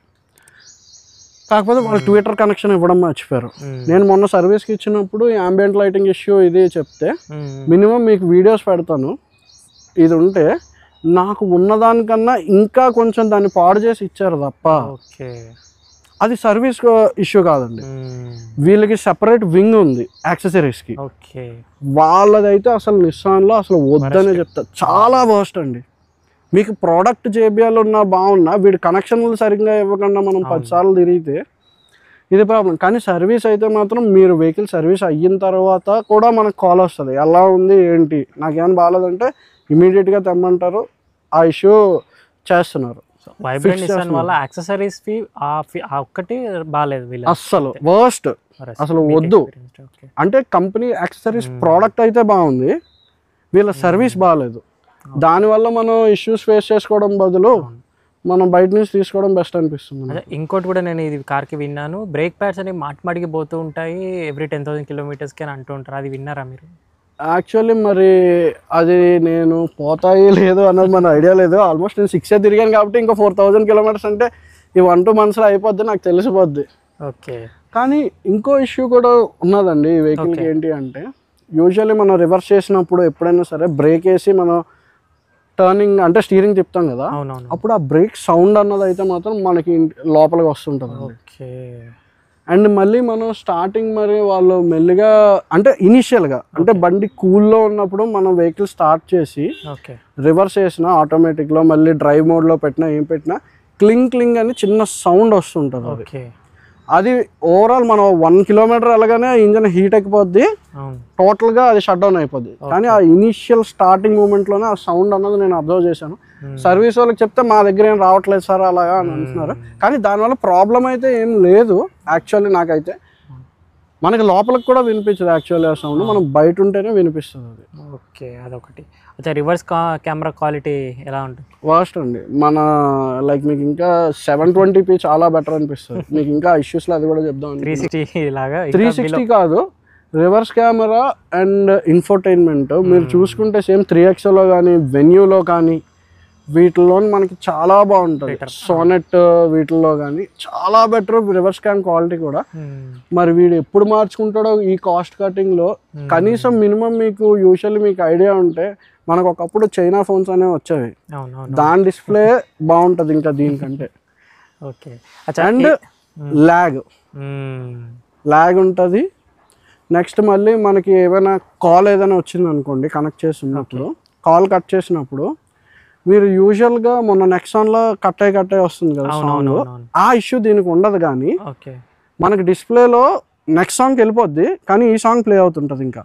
కాకపోతే వాళ్ళు ట్విట్టర్ కనెక్షన్ ఇవ్వడం మర్చిపోయారు. నేను మొన్న సర్వీస్కి ఇచ్చినప్పుడు యాంబియంట్ లైటింగ్ ఇష్యూ ఇది చెప్తే మినిమం మీకు వీడియోస్ పెడతాను, ఇది ఉంటే నాకు ఉన్నదానికన్నా ఇంకా కొంచెం దాన్ని పాడు చేసి ఇచ్చారు తప్ప అది సర్వీస్ ఇష్యూ కాదండి. వీళ్ళకి సెపరేట్ వింగ్ ఉంది యాక్సెసరీస్కి, వాళ్ళదైతే అసలు నిస్సాన్లో అసలు వద్దనే చెప్తారు. చాలా వర్స్ట్ అండి. మీకు ప్రోడక్ట్ JBL ఉన్నా బాగున్నా వీడి కనెక్షన్లు సరిగ్గా ఇవ్వకుండా మనం 10 సార్లు తిరిగితే ఇది ప్రాబ్లం. కానీ సర్వీస్ అయితే మాత్రం మీరు వెహికల్ సర్వీస్ అయిన తర్వాత కూడా మనకు కాల్ వస్తుంది, ఎలా ఉంది ఏంటి, నాకేమైనా బాగాలేదంటే ఇమీడియట్గా తెమ్మంటారు. ఆ ఇష్యూ చేస్తున్నారు. ఒక్కటి బాగాలేదు అస్సలు వర్స్ట్, అసలు వద్దు. అంటే కంపెనీ యాక్సెసరీస్ ప్రోడక్ట్ అయితే బాగుంది, వీళ్ళ సర్వీస్ బాగాలేదు. దానివల్ల మనం ఇష్యూస్ ఫేస్ చేసుకోవడం బదులు మనం బయట నుంచి తీసుకోవడం బెస్ట్ అనిపిస్తుంది. ఇంకోటి కూడా నేను ఇది కార్కి విన్నాను, బ్రేక్ ప్యాడ్స్ అనేవి మాటిమాటికి పోతూ ఉంటాయి ఎవ్రీ 10,000 kilometers అని అంటూ ఉంటారు, అది విన్నారా మీరు? యాక్చువల్లీ మరి అది నేను పోతాయి లేదు అన్నది మన ఐడియా లేదు. ఆల్మోస్ట్ నేను 6 తిరిగాను కాబట్టి ఇంకా 4,000 kilometers అంటే ఈ 1-2 monthsలో అయిపోద్ది, నాకు తెలిసిపోద్ది. కానీ ఇంకో ఇష్యూ కూడా ఉన్నదండి ఈ వెహికల్కి. ఏంటి అంటే యూజువల్లీ మనం రివర్స్ చేసినప్పుడు ఎప్పుడైనా సరే బ్రేక్ వేసి మనం టర్నింగ్ అంటే స్టీరింగ్ తిప్పుతాం కదా, అప్పుడు ఆ బ్రేక్ సౌండ్ అన్నది అయితే మాత్రం మనకి లోపలికి వస్తుంటుంది. అండ్ మళ్ళీ మనం స్టార్టింగ్ మరి వాళ్ళు మెల్లిగా అంటే ఇనీషియల్గా అంటే బండి కూల్లో ఉన్నప్పుడు మనం వెహికల్ స్టార్ట్ చేసి రివర్స్ చేసినా ఆటోమేటిక్లో మళ్ళీ డ్రైవ్ మోడ్లో పెట్టినా ఏం పెట్టినా క్లింగ్ అని చిన్న సౌండ్ వస్తుంటుంది. అది ఓవరాల్ మనం 1 kilometer వెళ్ళగానే ఇంజన్ హీట్ ఎక్కిపోద్ది, టోటల్గా అది షట్ డౌన్ అయిపోద్ది. కానీ ఆ ఇనీషియల్ స్టార్టింగ్ మూమెంట్లోనే ఆ సౌండ్ అన్నది నేను అబ్జర్వ్ చేశాను. సర్వీస్ వాళ్ళకి చెప్తే మా దగ్గర ఏం రావట్లేదు సార్ అలాగా అని అంటున్నారు. కానీ దానివల్ల ప్రాబ్లం అయితే ఏం లేదు యాక్చువల్లీ. నాకైతే మనకి లోపలికి కూడా వినిపించదు యాక్చువల్లీ ఆ సౌండ్, మనం బయట ఉంటేనే వినిపిస్తుంది అది. అదొకటి. రివర్స్ కెమెరా క్వాలిటీ ఎలా ఉంటుంది? వర్స్ట్ అండి. మన లైక్ మీకు ఇంకా 720p చాలా బెటర్ అనిపిస్తుంది. మీకు ఇంకా ఇష్యూస్లో అది కూడా చెప్దాం. 360 కాదు, రివర్స్ కెమెరా అండ్ ఇన్ఫోటైన్మెంట్ మీరు చూసుకుంటే సేమ్ 3XO కానీ వెన్యూలో కానీ వీటిల్లో మనకి చాలా బాగుంటుంది. సోనెట్ వీటిల్లో కానీ చాలా బెటర్ రివర్స్ క్యామ్ క్వాలిటీ కూడా. మరి వీడు ఎప్పుడు మార్చుకుంటాడో ఈ కాస్ట్ కటింగ్లో. కనీసం మినిమం మీకు యూజువల్లీ మీకు ఐడియా ఉంటే మనకు ఒకప్పుడు చైనా ఫోన్స్ అనేవి వచ్చేవి, దాని డిస్ప్లే బాగుంటుంది ఇంకా దీనికంటే. అండ్ ల్యాగ్ ఉంటుంది. నెక్స్ట్ మళ్ళీ మనకి ఏమైనా కాల్ ఏదైనా వచ్చింది అనుకోండి, కనెక్ట్ చేస్తున్నప్పుడు కాల్ కట్ చేసినప్పుడు మీరు యూజువల్గా మొన్న నెక్సాన్లో కట్ అయ్యి వస్తుంది కదా సౌండ్, ఆ ఇష్యూ దీనికి ఉండదు. కానీ మనకి డిస్ప్లేలో నెక్స్ట్ సాంగ్కి వెళ్ళిపోద్ది, కానీ ఈ సాంగ్ ప్లే అవుతుంటుంది. ఇంకా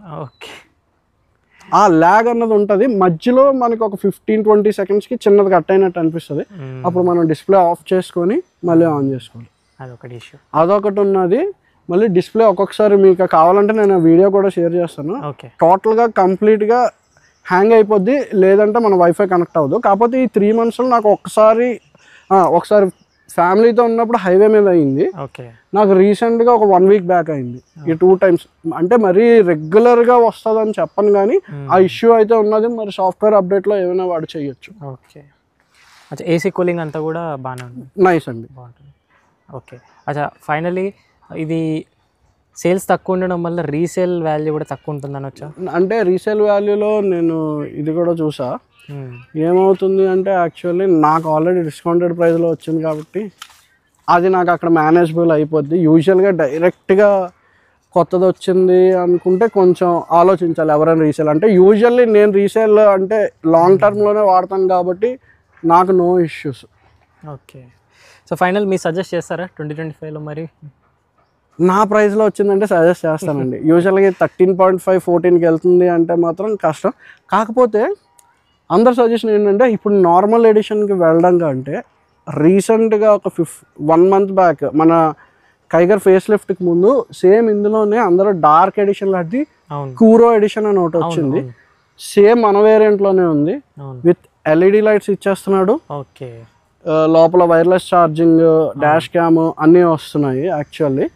ఆ ల్యాగ్ అన్నది ఉంటుంది. మధ్యలో మనకి ఒక 15-20 secondsకి చిన్నది కట్ అయినట్టు అనిపిస్తుంది. అప్పుడు మనం డిస్ప్లే ఆఫ్ చేసుకొని మళ్ళీ ఆన్ చేసుకోవాలి. అదొకటి ఉన్నది. మళ్ళీ డిస్ప్లే ఒక్కొక్కసారి మీకు కావాలంటే నేను వీడియో కూడా షేర్ చేస్తాను. టోటల్గా కంప్లీట్గా హ్యాంగ్ అయిపోద్ది, లేదంటే మన వైఫై కనెక్ట్ అవ్వదు. కాకపోతే ఈ 3 monthsలో నాకు ఒకసారి ఫ్యామిలీతో ఉన్నప్పుడు హైవే మీద అయింది. ఓకే. నాకు రీసెంట్గా ఒక 1 week బ్యాక్ అయింది. ఈ 2 times. అంటే మరీ రెగ్యులర్గా వస్తుందని చెప్పను, కానీ ఆ ఇష్యూ అయితే ఉన్నది. మరి సాఫ్ట్వేర్ అప్డేట్లో ఏమైనా వాడు చేయొచ్చు. ఓకే. అచ్చా, ఏసీ కూలింగ్ అంతా కూడా బాగానే ఉంది. నైస్ అండి. బాగుంటుంది. ఓకే. అచ్చా, ఫైనలీ ఇది సేల్స్ తక్కువ ఉండడం వల్ల రీసేల్ వాల్యూ కూడా తక్కువ ఉంటుంది అనొచ్చా? అంటే రీసేల్ వాల్యూలో నేను ఇది కూడా చూసా. ఏమవుతుంది అంటే యాక్చువల్లీ నాకు ఆల్రెడీ డిస్కౌంటెడ్ ప్రైస్లో వచ్చింది కాబట్టి అది నాకు అక్కడ మేనేజబుల్ అయిపోద్ది. యూజువల్గా డైరెక్ట్గా కొత్తది వచ్చింది అనుకుంటే కొంచెం ఆలోచించాలి ఎవరైనా రీసేల్ అంటే. యూజువల్లీ నేను రీసేల్ అంటే లాంగ్ టర్మ్లోనే వాడతాను కాబట్టి నాకు no issues. Okay. So final మీరు సజెస్ట్ చేస్తారా 2025లో? మరి నా ప్రైస్లో వచ్చిందంటే సజెస్ట్ చేస్తానండి. యూజువల్గా 13.5 14కి వెళ్తుంది అంటే మాత్రం కష్టం. కాకపోతే అందరు సజెషన్ ఏంటంటే ఇప్పుడు నార్మల్ ఎడిషన్కి వెళ్ళడం కంటే రీసెంట్గా ఒక 1 month బ్యాక్ మన కైగర్ ఫేస్ లిఫ్ట్కి ముందు సేమ్ ఇందులోనే అందరూ డార్క్ ఎడిషన్ లాంటి కూరో ఎడిషన్ అని ఒకటి వచ్చింది. సేమ్ మన వేరియంట్లోనే ఉంది. విత్ LED లైట్స్ ఇచ్చేస్తున్నాడు. ఓకే. లోపల వైర్లెస్ ఛార్జింగ్, డాష్ క్యామ్ అన్నీ వస్తున్నాయి. యాక్చువల్లీ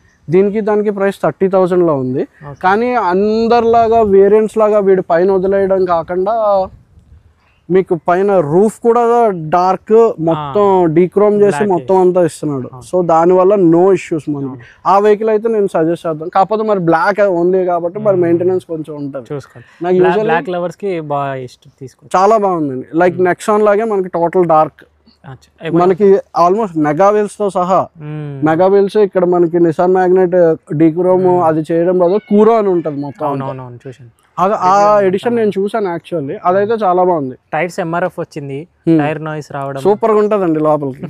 దానికి ప్రైస్ 30,000లో ఉంది. కానీ అందరిలాగా వేరియంట్స్ లాగా వీడి పైన వదిలేయడం కాకుండా మీకు పైన రూఫ్ కూడా డార్క్ మొత్తం డీక్రోమ్ చేసి మొత్తం అంతా ఇస్తున్నాడు. సో దానివల్ల నో ఇష్యూస్ మనకి. ఆ వెహికల్ అయితే నేను సజెస్ట్ చేద్దాం. కాకపోతే మరి బ్లాక్ ఓన్లీ కాబట్టి మరి మెయింటెనెన్స్ కొంచెం ఉంటుంది. నాకు బ్లాక్ లవర్స్ కి బాగా ఇష్టం, తీసుకో చాలా బాగుందండి. లైక్ నెక్సాన్ లాగే మనకి టోటల్ డార్క్, మనకి ఆల్మోస్ట్ మెగా వీల్స్ తో సహా. మెగా వీల్స్ ఇక్కడ మనకి నిసాన్ మ్యాగ్నెట్ డీక్రోమ్ అది చేయడం బదులు కూరో అని ఉంటుంది మొత్తం. చూసాను ఆ ఎడిషన్ నేను చూసాను యాక్చువల్లీ. అదైతే చాలా బాగుంది. టైర్స్ MRF వచ్చింది, టైర్ నాయిస్ రావడం సూపర్ గా ఉంటదండి లోపలికి.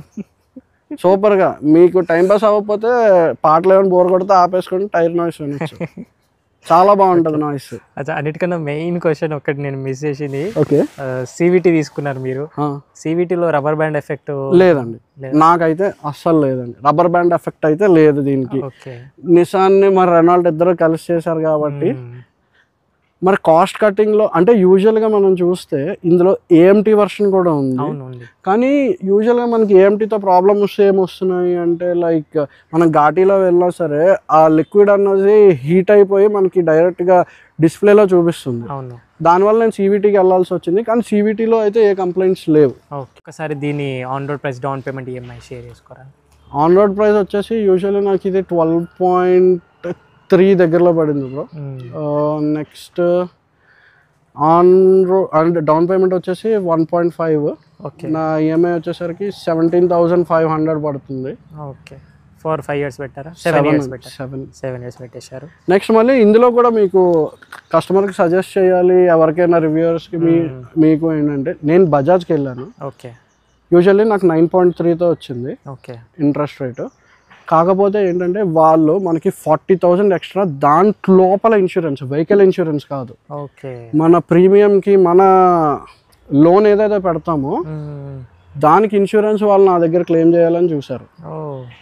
సూపర్ గా మీకు టైం పాస్ అవ్వకపోతే పాటలు ఏమైనా బోర్ కొడితే ఆపేసుకొని టైర్ నాయిస్ వినొచ్చు. చాలా బాగుంటది నాయిస్. అచ్చా, అన్నిటికన్నా మెయిన్ క్వశ్చన్ ఒకటి నేను మిస్ చేసింది. ఓకే. CVT తీసుకున్నారు మీరు. CVTలో రబ్బర్ బ్యాండ్ ఎఫెక్ట్ లేదండి, నాకైతే అస్సలు లేదండి. రబ్బర్ బ్యాండ్ ఎఫెక్ట్ అయితే లేదు దీనికి. నిసాన్ ని మరి రెనాల్ట్ ఇద్దరు కలిసి చేశారు కాబట్టి మరి కాస్ట్ కటింగ్లో అంటే యూజువల్గా మనం చూస్తే ఇందులో AMT వర్షన్ కూడా ఉంది. కానీ యూజువల్గా మనకి AMTతో ప్రాబ్లమ్స్ ఏమొస్తున్నాయి అంటే లైక్ మనం ఘాటీలో వెళ్ళినా సరే ఆ లిక్విడ్ అన్నది హీట్ అయిపోయి మనకి డైరెక్ట్గా డిస్ప్లేలో చూపిస్తుంది. దానివల్ల నేను CVTకి వెళ్ళాల్సి వచ్చింది. కానీ CVTలో అయితే ఏ కంప్లైంట్స్ లేవు. ఒకసారి దీని on road price, down payment, EMI share చేసుకోరా? ఆన్ రోడ్ ప్రైస్ వచ్చేసి యూజువల్లీ నాకు ఇది 12.3 దగ్గరలో పడింది bro. Next on road and down payment వచ్చేసి 1.5. నా EMI వచ్చేసరికి 17,500 పడుతుంది. ఓకే. 4-5 years పెట్టారా? 7 years పెట్టేశారు. నెక్స్ట్ మళ్ళీ ఇందులో కూడా మీకు కస్టమర్కి సజెస్ట్ చేయాలి ఎవరికైనా రివ్యూవర్స్కి మీకు ఏంటంటే నేను బజాజ్కి వెళ్ళాను. ఓకే. యూజువల్లీ నాకు 9.3తో వచ్చింది. ఓకే. Interest rate. కాకపోతే ఏంటంటే వాళ్ళు మనకి 40,000 ఎక్స్ట్రా దాంట్లోపల ఇన్సూరెన్స్, వెహికల్ ఇన్సూరెన్స్ కాదు. ఓకే. మన ప్రీమియంకి మన లోన్ ఏదైతే పెడతామో దానికి ఇన్సూరెన్స్ వాళ్ళు నా దగ్గర క్లెయిమ్ చేయాలని చూశారు.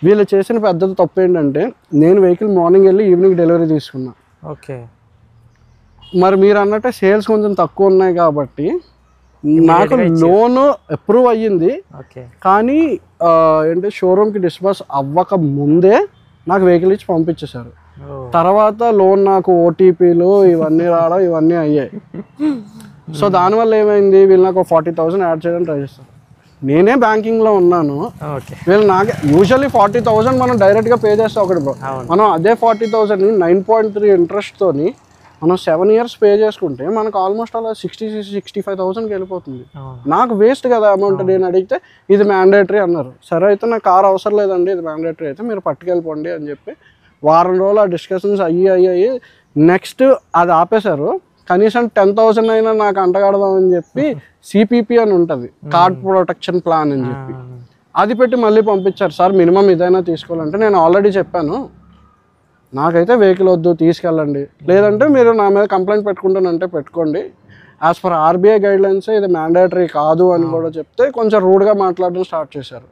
వీళ్ళు చేసిన పెద్ద తప్పు ఏంటంటే నేను వెహికల్ మార్నింగ్ వెళ్ళి ఈవినింగ్ డెలివరీ తీసుకున్నా. ఓకే. మరి మీరు అన్నట్టే సేల్స్ కొంచెం తక్కువ ఉన్నాయి కాబట్టి నాకు లోన్ అప్రూవ్ అయ్యింది. కానీ ఏంటి షోరూమ్కి డిస్బర్స్ అవ్వక ముందే నాకు వెహికల్ ఇచ్చి పంపించేశారు. తర్వాత లోన్ నాకు OTPలు ఇవన్నీ రావడం ఇవన్నీ అయ్యాయి. సో దానివల్ల ఏమైంది, వీళ్ళు నాకు 40,000 యాడ్ చేయడానికి ట్రై చేస్తారు. నేనే బ్యాంకింగ్లో ఉన్నాను. వీళ్ళు నాకే యూజువల్లీ 40,000 మనం డైరెక్ట్గా పే చేస్తాం ఒకటి బ్రో. మనం అదే 40,000 9.3 ఇంట్రెస్ట్తోని మనం 7 years పే చేసుకుంటే మనకు ఆల్మోస్ట్ అలా 60-65,000కి వెళ్ళిపోతుంది. నాకు వేస్ట్ కదా అమౌంట్. నేను అడిగితే ఇది మ్యాండేటరీ అన్నారు. సరే అయితే నాకు కార్ అవసరం లేదండి, ఇది మ్యాండేటరీ అయితే మీరు పట్టుకెళ్ళిపోండి అని చెప్పి వారం రోజులు ఆ డిస్కషన్స్ అయ్యి నెక్స్ట్ అది ఆపేశారు. కనీసం 10,000 అయినా నాకు అంటగడదామని చెప్పి CPP అని ఉంటుంది, కార్డ్ ప్రొటెక్షన్ ప్లాన్ అని చెప్పి అది పెట్టి మళ్ళీ పంపించారు. సార్ మినిమం ఇదైనా తీసుకోవాలంటే నేను ఆల్రెడీ చెప్పాను నాకైతే వెహికల్ వద్దు, తీసుకెళ్ళండి, లేదంటే మీరు నా మీద కంప్లైంట్ పెట్టుకుంటానంటే పెట్టుకోండి. యాజ్ పర్ RBI గైడ్లైన్స్ ఇది మ్యాండేటరీ కాదు అని కూడా చెప్తే కొంచెం రూడ్గా మాట్లాడడం స్టార్ట్ చేశారు.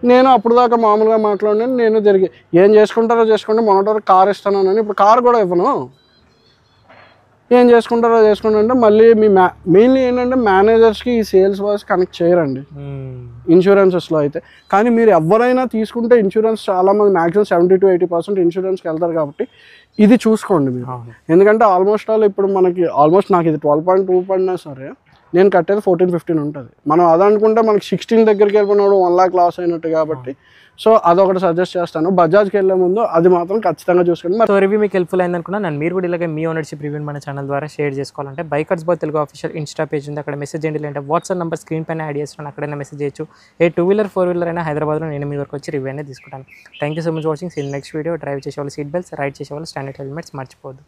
నేను అప్పుడు దాకా మామూలుగా మాట్లాడినాను. నేను తిరిగి ఏం చేసుకుంటారో చేసుకోండి, మొన్నటి వరకు కార్ ఇస్తానని ఇప్పుడు కార్ కూడా ఇవ్వను. ఏం చేసుకుంటారో చేసుకుంటే మళ్ళీ మీ మెయిన్లీ ఏంటంటే మేనేజర్స్కి ఈ సేల్స్ వాయిస్ కనెక్ట్ చేయరండి ఇన్సూరెన్సెస్లో అయితే. కానీ మీరు ఎవరైనా తీసుకుంటే ఇన్సూరెన్స్ చాలామంది మ్యాక్సిమం 70-80% ఇన్సూరెన్స్కి వెళ్తారు కాబట్టి ఇది చూసుకోండి మీరు. ఎందుకంటే ఆల్మోస్ట్ ఆల్ ఇప్పుడు మనకి ఆల్మోస్ట్ నాకు ఇది 12.2 పడినా సరే నేను కట్టేది 14-15 ఉంటుంది. మనం అదనుకుంటే మనకి 16 దగ్గరికి వెళ్ళిపోయినప్పుడు 1 lakh లాస్ అయినట్టు కాబట్టి సో అదొకటి సజెస్ట్ చేస్తాను. బజాజ్కి వెళ్ళే ముందు అది మాత్రం ఖచ్చితంగా చూసుకోండి. సో రివ్యూ మీకు హెల్ప్ఫుల్ అయింది అనుకున్నా. నేను మీరు కూడా ఇలాగే మీ ఓనర్షిప్ రివ్యూ మన ఛానల్ ద్వారా షేర్ చేసుకోవాలంటే bikers boy Telugu official insta page ఉంది, అక్కడ మెసేజ్ చేయండి. లేదంటే వాట్సాప్ నెంబర్ స్క్రీన్ పైన యాడ్ చేస్తున్నాను, అక్కడైనా మెసేజ్ చేయొచ్చు. ఏ 2-wheeler 4-wheeler అయినా హైదరాబాద్లో నేను మీ వరకు వచ్చి రివ్యూ అనేది తీసుకుంటాను. Thank you so much watching. Seen next video. Drive చేసే వాళ్ళు సీట్ బెల్ట్స్, రైడ్ చేసే వాళ్ళు స్టాండర్డ్ హెల్మెట్స్ మర్చిపోద్దు.